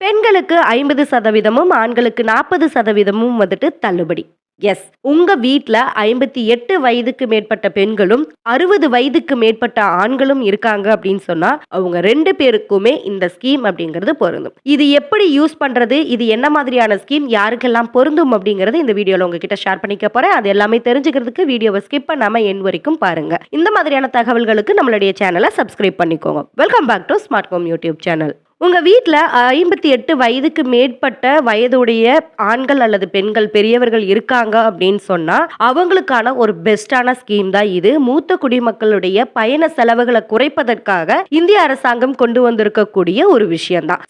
பெண்களுக்கு 50% ஆண்களுக்கு 40% வந்துட்டு தள்ளுபடி. எஸ். உங்க வீட்ல 58 வயதுக்கு மேற்பட்ட பெண்களும், 60 வயதுக்கு மேற்பட்ட ஆண்களும் இருக்காங்க அப்படின்னு சொன்னா, அவங்க 2 பேருக்குமே இந்த ஸ்கீம் அப்படிங்கிறது பொருந்தும். இது எப்படி யூஸ் பண்றது? இது என்ன மாதிரியான ஸ்கீம்? யாருக்கெல்லாம் பொருந்தும்? அப்படிங்கிறது இந்த வீடியோல உங்ககிட்ட ஷேர் பண்ணிக்க போறேன். அது எல்லாமே தெரிஞ்சுக்கிறதுக்கு வீடியோவ ஸ்கிப் பண்ணாம எண்ட் வரைக்கும் பாருங்க. இந்த மாதிரியான தகவல்களுக்கு நம்மளுடைய சேனல சப்ஸ்கிரைப் பண்ணிக்கோங்க. Welcome back to smart home YouTube channel. உங்க வீட்ல 58 வயதுக்கு மேற்பட்ட வயதுடைய ஆண்கள் அல்லது பெண்கள் பெரியவர்கள் இருக்காங்க அப்படின்னு சொன்னா, அவங்களுக்கான ஒரு பெஸ்ட்டான ஸ்கீம் தான் இது. மூத்த குடிமக்களுடைய பயண செலவுகள குறைப்பதற்காக இந்திய அரசாங்கம் கொண்டு வந்திருக்கக்கூடிய ஒரு விஷயம் தான்.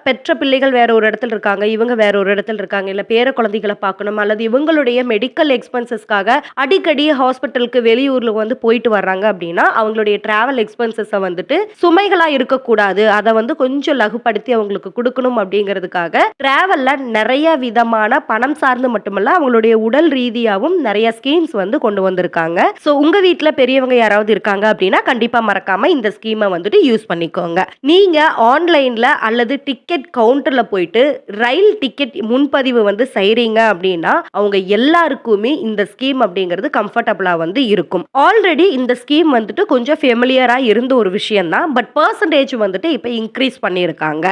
பெற்ற பிள்ளைகள் வேற ஒரு இடத்துல இருக்காங்க, இவங்க வேற ஒரு இடத்துல இருக்காங்க, இல்ல பேர குழந்தைகள பார்க்கணும் அல்லது இவங்களுடைய மெடிக்கல் எக்ஸ்பென்சஸ்க்காக அடிக்கடி ஹாஸ்பிட்டலுக்கு வெளியூர்ல வந்து போயிட்டு வர்றாங்க அப்படின்னா, அவங்களுடைய டிராவல் எக்ஸ்பென்சஸ வந்துட்டு சுமைகளா இருக்கக்கூடாது. அத வந்து கொஞ்சம் லகுப்படுத்தி அவங்களுக்கு குடுக்கணும் அப்படிங்கிறதுக்காக டிராவல்ல நிறைய விதமான பணம் சார்ந்து மட்டுமல்ல அவங்களுடைய உடல் ரீதியாவும் நிறைய ஸ்கீம்ஸ் வந்து கொண்டு வந்திருக்காங்க. சோ உங்க வீட்ல பெரியவங்க யாராவது இருக்காங்க அப்படின்னா கண்டிப்பா மறக்காம இந்த ஸ்கீமை வந்துட்டு யூஸ் பண்ணிக்கோங்க. நீங்க ஆன்லைன்ல அல்லது டிக்கெட் கவுண்டர்ல போயிட்டு ரயில் டிக்கெட் முன்பதிவு வந்து செய்றீங்க அப்படின்னா அவங்க எல்லாருக்குமே இந்த ஸ்கீம் அப்படிங்கிறது கம்ஃபர்டபுளா வந்து இருக்கும். ஆல்ரெடி இந்த ஸ்கீம் வந்துட்டு கொஞ்சம் ஃபெமிலியரா இருந்த ஒரு விஷயம் தான். பட் பெர்சன்டேஜ் வந்துட்டு இப்ப இன்க்ரீஸ் பண்ணியிருக்காங்க.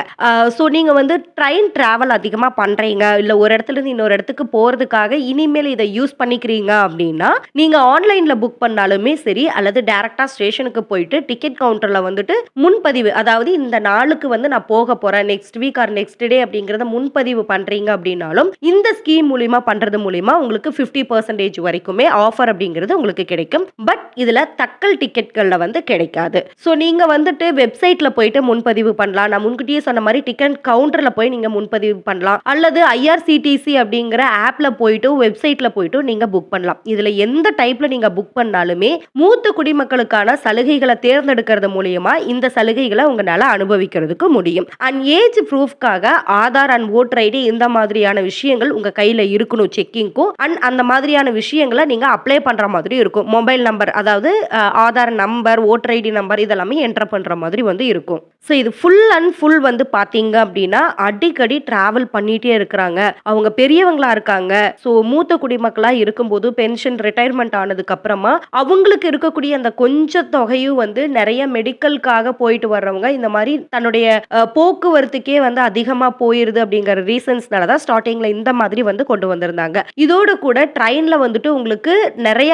ஸோ நீங்க வந்து ட்ரெயின் டிராவல் அதிகமா பண்றீங்க, இல்ல ஒரு இடத்துல இருந்து இன்னொரு இடத்துக்கு போறதுக்காக இனிமேல் இதை யூஸ் பண்ணிக்கிறீங்க அப்படின்னா நீங்க ஆன்லைன்ல புக் பண்ணாலுமே சரி அல்லது டைரக்டா ஸ்டேஷனுக்கு போயிட்டு டிக்கெட் கவுண்டர்ல வந்துட்டு முன்பதிவு, அதாவது இந்த நாளுக்கு வந்து நான் போக போறேன் next week or next day அப்படிங்கறத முன்பதிவு பண்றீங்க அப்படின்னாலும் இந்த ஸ்கீம் மூலியமா பண்றது மூலியமா உங்களுக்கு 50% வரைக்குமே ஆஃபர் அப்படிங்கிறது உங்களுக்கு கிடைக்கும். பட் இதுல தக்கல் டிக்கெட்கள்ல வந்து கிடைக்காது. ஸோ நீங்க வந்துட்டு வெப்சைட்ல போயிட்டு முன்பதிவு பண்ணலாம். நான் முன்கூட்டியே சொன்ன மாதிரி டிக்கெட் கவுண்டர்ல போய் நீங்க முன்பதிவு பண்ணலாம் அல்லது ஐஆர்சிடிசி அப்படிங்கிற ஆப்ல போயிட்டு வெப்சைட்ல போயிட்டு நீங்க புக் பண்ணலாம். இதுல எந்த டைப்ல நீங்க புக் பண்ணாலுமே மூத்த குடிமக்களுக்கான சலுகைகளை தேர்ந்தெடுக்கிறது மூலியமா இந்த சலுகைகளை உங்களால அனுபவிக்கிறதுக்கு முடியும். அண்ட் ஏஜ் ப்ரூஃப்காக ஆதார் அண்ட் ஓட்டர் ஐடி இந்த மாதிரியான விஷயங்கள் உங்க கையில இருக்கணும் செக்கிங்க்கும். அண்ட் அந்த மாதிரியான விஷயங்களை நீங்க அப்ளை பண்ற மாதிரி இருக்கும். மொபைல் நம்பர், அதாவது Aadhaar number, voter ID number இதெல்லாமே என்டர் பண்ற மாதிரி வந்து இருக்கும். ஸோ இது ஃபுல் அண்ட் ஃபுல் வந்து பார்த்தீங்க அப்படின்னா அடிக்கடி டிராவல் பண்ணிகிட்டே இருக்கிறாங்க, அவங்க பெரியவங்களா இருக்காங்க. ஸோ மூத்த குடிமக்களாக இருக்கும்போது பென்ஷன் ரிட்டையர்மெண்ட் ஆனதுக்கு அப்புறமா அவங்களுக்கு இருக்கக்கூடிய அந்த கொஞ்ச தொகையும் வந்து நிறைய மெடிக்கலுக்காக போயிட்டு வர்றவங்க இந்த மாதிரி தன்னுடைய போக்குவரத்துக்கே வந்து அதிகமாக போயிருது அப்படிங்கிற ரீசன்ஸ்னால தான் ஸ்டார்டிங்ல இந்த மாதிரி வந்து கொண்டு வந்திருந்தாங்க. இதோடு கூட ட்ரெயின்ல வந்துட்டு உங்களுக்கு நிறைய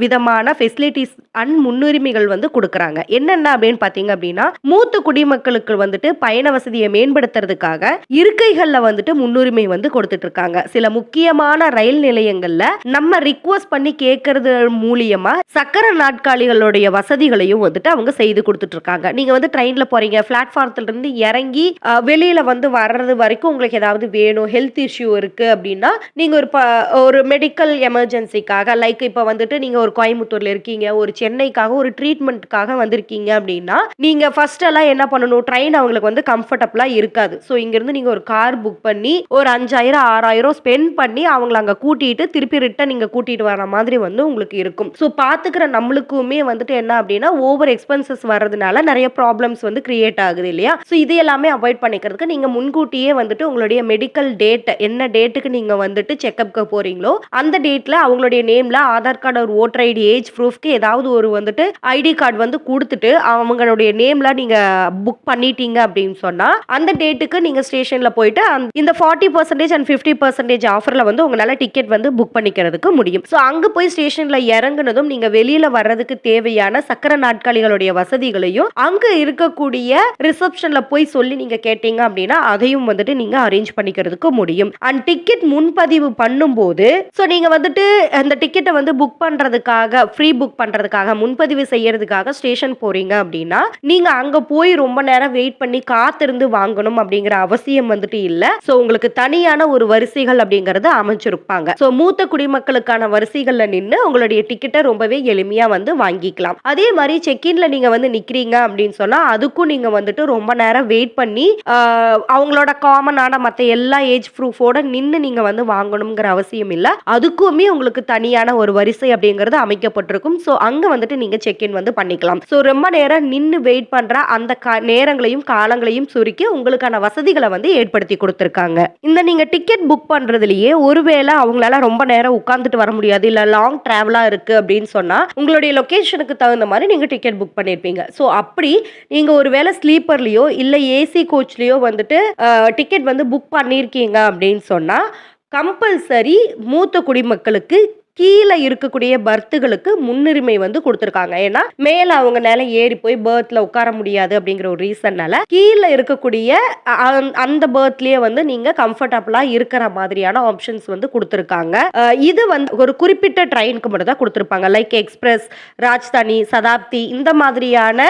விதமான ஃபெசிலிட்டிஸ் அண்ட் முன்னுரிமைகள் வந்து கொடுக்குறாங்க. என்னென்ன அப்படின்னு பார்த்தீங்க அப்படின்னா மூத்த குடிமக்களுக்கு வந்துட்டு பயண வசதியை மேம்படுத்துறதுக்காக இருக்கைகள்ல வந்துட்டு முன்னுரிமை வந்து கொடுத்துட்டு இருக்காங்க. சில முக்கியமான ரயில் நிலையங்கள்ல நம்ம ரிக்வெஸ்ட் பண்ணி கேட்கறது மூலியமா சக்கர நாட்காலிகளுடைய வசதிகளையும் வந்துட்டு அவங்க செய்து கொடுத்துட்டு இருக்காங்க. நீங்க வந்து ட்ரெயின்ல போறீங்க, பிளாட்ஃபார்ம்ல இருந்து இறங்கி வெளியில வந்து வர்றது வரைக்கும் உங்களுக்கு ஏதாவது வேணும், ஹெல்த் இஷ்யூ இருக்கு அப்படின்னா நீங்க ஒரு மெடிக்கல் எமர்ஜென்சிக்காக, லைக் இப்ப வந்துட்டு நீங்க ஒரு கோயம்புத்தூர்ல இருக்கீங்க, ஒரு சென்னைக்காக ஒரு ட்ரீட்மெண்ட்காக வந்திருக்கீங்க அப்படின்னா நீங்க ஃபர்ஸ்ட் எல்லாம் என்ன பண்ணணும், ட்ரெயின் அவங்களுக்கு வந்து கம்ஃபர்டபுளா இருக்காது. ஸோ இங்கிருந்து நீங்க ஒரு கார் புக் பண்ணி ஒரு 5000 6000 ஸ்பெண்ட் பண்ணி அவங்கள அங்க கூட்டிட்டு திருப்பி ரிட்டன் நீங்க கூட்டிட்டு வர மாதிரி வந்து உங்களுக்கு இருக்கும். ஸோ பாத்துக்கிற நம்மளுக்குமே வந்துட்டு என்ன அப்படின்னா ஓவர் எக்ஸ்பென்சஸ் வர்றதுனால நிறைய ப்ராப்ளம்ஸ் வந்து கிரியேட் ஆகுது இல்லையா? ஸோ இது எல்லாமே அவாய்ட் பண்ணிக்கிறதுக்கு நீங்க முன்கூட்டியே வந்துட்டு உங்களுடைய மெடிக்கல் டேட் என்ன டேட்டுக்கு நீங்க வந்துட்டு செக்அப்க்கு போறீங்களோ அந்த டேட்ல அவங்களுடைய நேம்ல ஆதார் கார்டு ஒரு ஓட்டர் ஐடி ஏஜ் ப்ரூஃப்க்கு ஏதாவது ஒரு வந்துட்டு ஐடி கார்டு வந்து கொடுத்துட்டு அவங்களுடைய நேம்ல நீங்க புக் பண்ணிட்டீங்க அப்படின்னு சொன்னா அந்த டேட்டுக்கு நீங்க ஸ்டேஷன்ல போயிட்டு இந்த 40% அண்ட் 50% ஆஃபர்ல வந்து உங்களால டிக்கெட் வந்து புக் பண்ணிக்கிறதுக்கு முடியும். ஸோ அங்க போய் ஸ்டேஷன்ல இறங்குனதும் நீங்க வெளியில வர்றதுக்கு தேவையான சக்கர நாட்காலிகளுடைய வசதிகளையும் அங்க இருக்கக்கூடிய ரிசப்ஷன்ல போய் சொல்லி நீங்க கேட்டீங்க அப்படின்னா அதையும் வந்துட்டு நீங்க அரேஞ்ச் பண்ணிக்கிறதுக்கு முடியும். அண்ட் டிக்கெட் முன்பதிவு பண்ணும்போது ஸோ நீங்க வந்துட்டு அந்த டிக்கெட்டை வந்து புக் பண்றதுக்காக ஃப்ரீ புக் பண்றதுக்காக முன்பதிவு செய்யறதுக்காக ஸ்டேஷன் போறீங்க அப்படின்னா நீங்க அங்க போய் ரொம்ப நேரம் வெயிட் பண்ணி காத்திருந்து வாங்கணும் அப்படிங்கிற அவசியம் வந்துட்டு இல்ல. சோ உங்களுக்கு தனியான ஒரு வரிசைகள் அப்படிங்கறது அமைச்சிருப்பாங்க. சோ மூத்த குடிமக்களுக்கான வரிசைகள்ல நின்னு உங்களுடைய டிக்கெட்டை ரொம்பவே எளிமையா வந்து வாங்கிக்கலாம். அதே மாதிரி செக்இன்ல நீங்க வந்து நிக்கிறீங்க அப்படின்னு சொன்னா அதுக்கும் நீங்க வந்துட்டு ரொம்ப நேரம் வெயிட் பண்ணி அவங்களோட காமனான மத்த எல்லா ஏஜ் ப்ரூஃபோட நின்னு நீங்க வந்து வாங்கணுங்கிற அவசியம் இல்ல. அதுக்குமே உங்களுக்கு தனியான ஒரு வரிசை அப்படிங்கிறது அமைக்கப்பட்டிருக்கும். சோ அங்க வந்துட்டு நீங்க செக்இன் வந்து பண்ணிக்கலாம். சோ ரொம்ப நேரம் நின்னு வெயிட் பண்ற அந்த நேரங்களை நேரங்களையும், காலங்களையும் சுருக்கி உங்களுக்கான வசதிகள வந்து ஏற்படுத்தி குடுத்துருக்காங்க. இந்த நீங்க டிக்கெட் புக் பண்றதுலயே ஒருவேள அவங்களால ரொம்ப நேரம் உட்கார்ந்துட்டு வர முடியாது, இல்ல லாங் டிராவலா இருக்கு அப்படின்னு சொன்னா, உங்களுடைய லொகேஷனுக்கு தகுந்த மாரி நீங்க டிக்கெட் புக் பண்ணியிருப்பீங்க. ஸோ அப்படி நீங்க ஒரு வேள ஸ்லீப்பர்லயோ, இல்ல ஏசி கோச்லயோ வந்துட்டு டிக்கெட் வந்து புக் பண்ணியிருக்கீங்க அப்படின்னு சொன்னா, கம்பல்சரி மூத்த குடிமக்களுக்கு கீழ இருக்கக்கூடிய பர்த்துகளுக்கு முன்னுரிமை வந்து குடுத்துருக்காங்க. ஏன்னா, மேல அவங்கனால ஏறி போய் பெர்த்ல உட்கார முடியாது அப்படிங்கிற ஒரு ரீசன்னால, கீழ இருக்கக்கூடிய அந்த பெர்த்லயே வந்து நீங்க கம்ஃபர்டபுளா இருக்கிற மாதிரியான ஆப்ஷன்ஸ் வந்து குடுத்துருக்காங்க. இது வந்து ஒரு குறிப்பிட்ட ட்ரெயினுக்கு மட்டும் தான் குடுத்துருப்பாங்க. லைக் எக்ஸ்பிரஸ், ராஜ்தானி, சதாப்தி இந்த மாதிரியான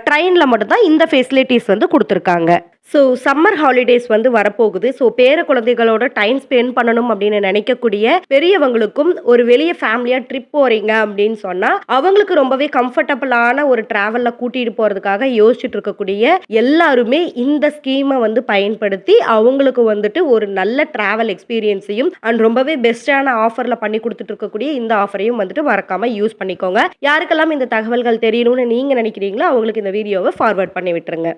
ட்ரெயின்ல மட்டும் தான் இந்த ஃபெசிலிட்டீஸ் வந்து குடுத்துருக்காங்க. ஸோ சம்மர் ஹாலிடேஸ் வந்து வரப்போகுது. ஸோ பேர குழந்தைகளோட டைம் ஸ்பெண்ட் பண்ணணும் அப்படின்னு நினைக்கக்கூடிய பெரியவங்களுக்கும் ஒரு வெளிய ஃபேமிலியா ட்ரிப் போறீங்க அப்படின்னு சொன்னா, அவங்களுக்கு ரொம்பவே கம்ஃபர்டபுளான ஒரு டிராவல்ல கூட்டிட்டு போறதுக்காக யோசிச்சுட்டு இருக்கக்கூடிய எல்லாருமே இந்த ஸ்கீம வந்து பயன்படுத்தி, அவங்களுக்கு வந்துட்டு ஒரு நல்ல டிராவல் எக்ஸ்பீரியன்ஸையும் அண்ட் ரொம்பவே பெஸ்ட்டான ஆஃபர்ல பண்ணி குடுத்துட்டு இருக்கக்கூடிய இந்த ஆஃபரையும் வந்துட்டு மறக்காம யூஸ் பண்ணிக்கோங்க. யாருக்கெல்லாம் இந்த தகவல்கள் தெரியணும்னு நீங்க நினைக்கிறீங்களோ, அவங்களுக்கு இந்த வீடியோவ ஃபார்வர்ட் பண்ணி விட்டுருங்க.